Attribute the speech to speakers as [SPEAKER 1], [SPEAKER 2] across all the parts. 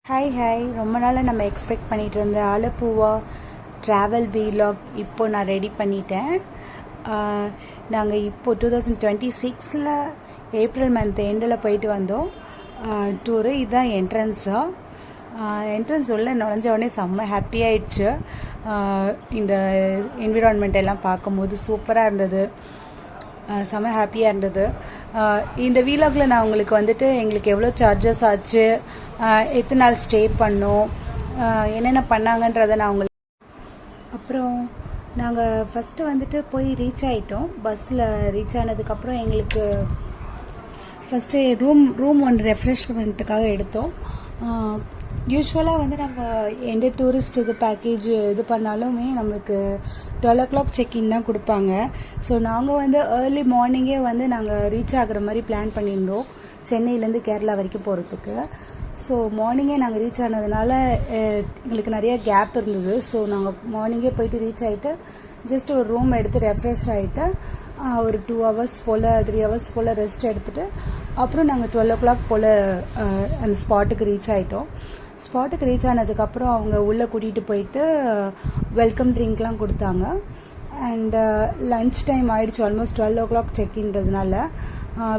[SPEAKER 1] Hi ரொம்ப நாளாக நம்ம எக்ஸ்பெக்ட் பண்ணிகிட்டு இருந்த ஆலப்புழா ட்ராவல் வீலாக் இப்போ நான் ரெடி பண்ணிட்டேன். நாங்கள் இப்போது 2026 ஏப்ரல் மந்த் எண்டில் போயிட்டு வந்தோம் டூரு. இதுதான் என்ட்ரன்ஸ் உள்ள நுழைஞ்ச உடனே செம்ம ஹாப்பி ஆயிடுச்சு. இந்த என்விரான்மெண்ட் எல்லாம் பார்க்கும்போது சூப்பராக இருந்தது, செம்ம ஹாப்பியாக இருந்தது. இந்த வீலாகில் நான் உங்களுக்கு வந்துட்டு எங்களுக்கு எவ்வளோ சார்ஜஸ் ஆச்சு, எத்தனை நாள் ஸ்டே பண்ணோம், என்னென்ன பண்ணாங்கன்றதை நான் உங்களுக்கு. அப்புறம் நாங்கள் ஃபஸ்ட்டு வந்துட்டு போய் ரீச் ஆகிட்டோம். பஸ்ஸில் ரீச் ஆனதுக்கப்புறம் எங்களுக்கு ஃபஸ்ட்டு ரூம் ஒன்று ரெஃப்ரெஷ்மெண்ட்டுக்காக எடுத்தோம். யூஸ்வலாக வந்து நம்ம எந்த டூரிஸ்ட் பேக்கேஜ் இது பண்ணாலுமே நம்மளுக்கு 12 o'clock செக்இன் தான் கொடுப்பாங்க. ஸோ நாங்கள் வந்து ஏர்லி மார்னிங்கே வந்து நாங்கள் ரீச் ஆகிற மாதிரி பிளான் பண்ணியிருந்தோம், சென்னையிலேருந்து கேரளா வரைக்கும் போகிறதுக்கு. ஸோ மார்னிங்கே நாங்கள் ரீச் ஆனதுனால எங்களுக்கு நிறைய கேப் இருந்தது. ஸோ நாங்கள் மார்னிங்கே போயிட்டு ரீச் ஆகிட்டு ஜஸ்ட் ஒரு ரூம் எடுத்து ரெஃப்ரெஷ் ஆகிட்டு ஒரு 2 hours போல் 3 hours போல் ரெஸ்ட் எடுத்துகிட்டு அப்புறம் நாங்கள் 12 o'clock போல் அந்த ஸ்பாட்டுக்கு ரீச் ஆகிட்டோம். ஸ்பாட்டுக்கு ரீச் ஆனதுக்கப்புறம் அவங்க உள்ளே கூட்டிகிட்டு போயிட்டு வெல்கம் ட்ரிங்க்லாம் கொடுத்தாங்க. அண்டு லன்ச் டைம் ஆகிடுச்சு, ஆல்மோஸ்ட் 12 o'clock செக்இன்றதுனால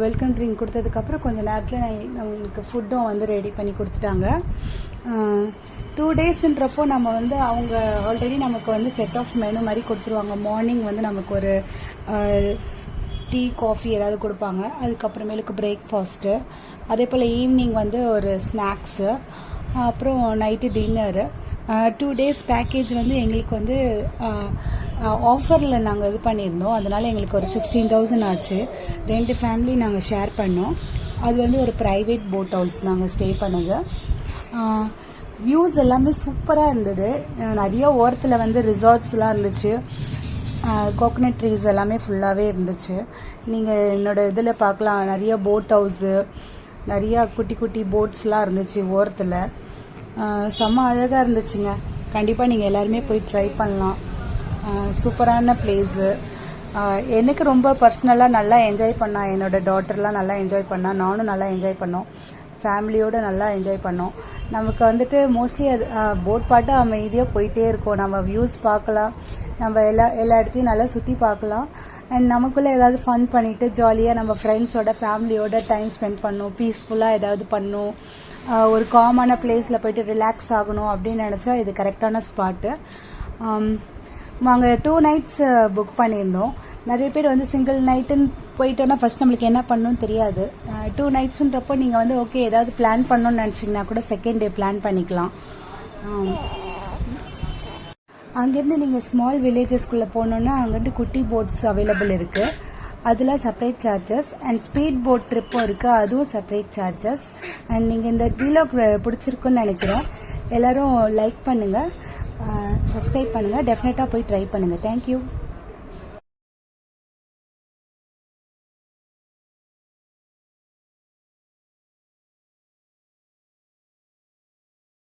[SPEAKER 1] வெல்கம் ட்ரிங்க் கொடுத்ததுக்கப்புறம் கொஞ்சம் நேரத்தில் நம்மளுக்கு ஃபுட்டும் வந்து ரெடி பண்ணி கொடுத்துட்டாங்க. 2 daysன்றப்போ நம்ம வந்து அவங்க ஆல்ரெடி நமக்கு வந்து செட் ஆஃப் மெனு மாதிரி கொடுத்துருவாங்க. மார்னிங் வந்து நமக்கு ஒரு டீ காஃபி ஏதாவது கொடுப்பாங்க, அதுக்கப்புறமேலுக்கு பிரேக்ஃபாஸ்ட்டு, அதே போல் ஈவினிங் வந்து ஒரு ஸ்நாக்ஸு, அப்புறம் நைட்டு டின்னரு. 2 days பேக்கேஜ் வந்து எங்களுக்கு வந்து ஆஃபரில் நாங்கள் இது பண்ணியிருந்தோம். அதனால் எங்களுக்கு ஒரு 16,000 ஆச்சு. 2 ஃபேமிலி நாங்கள் ஷேர் பண்ணோம். அது வந்து ஒரு ப்ரைவேட் போட் ஹவுஸ் நாங்கள் ஸ்டே பண்ணது. வியூஸ் எல்லாமே சூப்பராக இருந்தது. நிறைய ஓரத்தில் வந்து ரிசார்ட்ஸ்லாம் இருந்துச்சு, கோகனட் ட்ரீஸ் எல்லாமே ஃபுல்லாகவே இருந்துச்சு. நீங்கள் என்னோடய இதில் பார்க்கலாம், நிறைய போட் ஹவுஸு, நிறையா குட்டி குட்டி போட்ஸ்லாம் இருந்துச்சு ஓரத்தில். செம்ம அழகாக இருந்துச்சுங்க. கண்டிப்பாக நீங்கள் எல்லாருமே போய் ட்ரை பண்ணலாம். சூப்பரான பிளேஸு. எனக்கு ரொம்ப பர்சனலாக நல்லா என்ஜாய் பண்ணான். என்னோடய டாட்டர்லாம் நல்லா என்ஜாய் பண்ணான், நானும் நல்லா என்ஜாய் பண்ணோம், ஃபேமிலியோடு நல்லா என்ஜாய் பண்ணோம். நமக்கு வந்துட்டு மோஸ்ட்லி அது போட் பாட்டு அமைதியாக போயிட்டே இருக்கும். நம்ம வியூஸ் பார்க்கலாம், நம்ம எல்லா இடத்தையும் நல்லா சுற்றி பார்க்கலாம். அண்ட் நமக்குள்ளே ஏதாவது ஃபன் பண்ணிவிட்டு ஜாலியாக நம்ம ஃப்ரெண்ட்ஸோட ஃபேமிலியோட டைம் ஸ்பெண்ட் பண்ணணும், பீஸ்ஃபுல்லாக ஏதாவது பண்ணணும், ஒரு காமான பிளேஸில் போய்ட்டு ரிலாக்ஸ் ஆகணும் அப்படின்னு நினச்சா இது கரெக்டான ஸ்பாட்டு. நாங்கள் 2 nights புக் பண்ணியிருந்தோம். நிறைய பேர் வந்து சிங்கிள் நைட்டுன்னு போயிட்டோன்னா ஃபஸ்ட் நம்மளுக்கு என்ன பண்ணணும்னு தெரியாது. 2 nightsன்றப்போ நீங்கள் வந்து ஓகே ஏதாவது பிளான் பண்ணணும்னு நினச்சிங்கன்னா கூட செகண்ட் டே பிளான் பண்ணிக்கலாம். அங்கேருந்து நீங்கள் ஸ்மால் வில்லேஜஸ்குள்ளே போனோன்னா அங்கேருந்து குட்டி போட்ஸ் அவைலபிள் இருக்குது, அதில் separate charges. And speed boat ட்ரிப்பும் இருக்குது, அதுவும் செப்பரேட் சார்ஜஸ். அண்ட் நீங்கள் இந்த வீலாக் பிடிச்சிருக்குன்னு நினைக்கிறேன். எல்லோரும் லைக் பண்ணுங்கள், சப்ஸ்கிரைப் பண்ணுங்கள், டெஃபினட்டாக போய் ட்ரை பண்ணுங்கள். தேங்க்யூ.